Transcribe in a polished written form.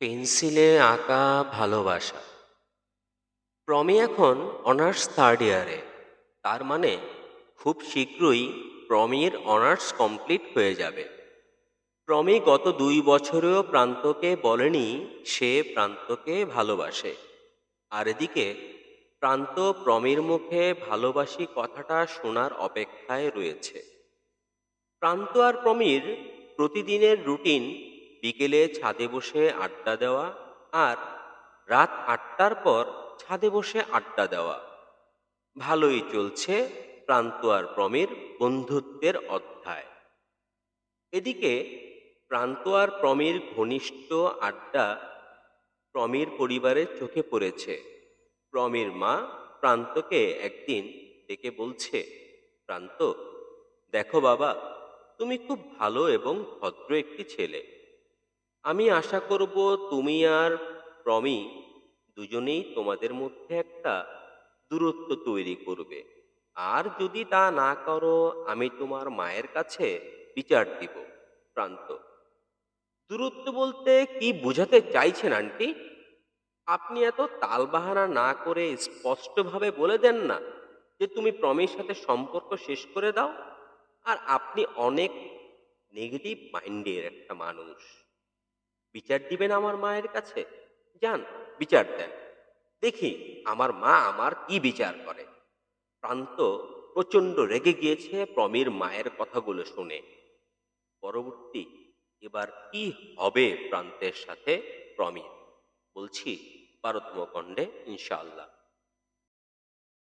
পেন্সিলে আঁকা ভালোবাসা। প্রমি এখন অনার্স থার্ড ইয়ারে। তার মানে খুব শীঘ্রই প্রমির অনার্স কমপ্লিট হয়ে যাবে। প্রমি গত 2 বছরেও প্রান্তকে বলেনি সে প্রান্তকে ভালোবাসে। আর এদিকে প্রান্ত প্রমির মুখে ভালোবাসি কথাটা শোনার অপেক্ষায় রয়েছে। প্রান্ত আর প্রমির প্রতিদিনের রুটিন বিকেলে ছাদে বসে আড্ডা দেওয়া আর রাত 8টার পর ছাদে বসে আড্ডা দেওয়া। ভালোই চলছে প্রান্ত আর প্রমির বন্ধুত্বের অধ্যায়। এদিকে প্রান্ত আর প্রমির ঘনিষ্ঠ আড্ডা প্রমির পরিবারের চোখে পড়েছে। প্রমির মা প্রান্তকে একদিন ডেকে বলছে, প্রান্ত, দেখো বাবা, তুমি খুব ভালো এবং ভদ্র একটি ছেলে। আমি আশা করব তুমি আর প্রমি দুজনেই তোমাদের মধ্যে একটা দূরত্ব তৈরি করবে। আর যদি তা না করো আমি তোমার মায়ের কাছে বিচার দিব। প্রান্ত: দূরত্ব বলতে কি বোঝাতে চাইছেন আন্টি? আপনি এত তালবাহানা না করে স্পষ্টভাবে বলে দেন না যে তুমি প্রমির সাথে সম্পর্ক শেষ করে দাও। আর আপনি অনেক নেগেটিভ মাইন্ডের একটা মানুষ। বিচার দিবেন আমার মায়ের কাছে? যান, বিচার দেন, দেখি আমার মা আমার কি বিচার করে। প্রান্ত প্রচণ্ড রেগে গিয়েছে প্রমির মায়ের কথাগুলো শুনে। পরবর্তী এবার কি হবে প্রান্তের সাথে প্রমির, বলছি পারতম খণ্ডে ইনশাআল্লাহ।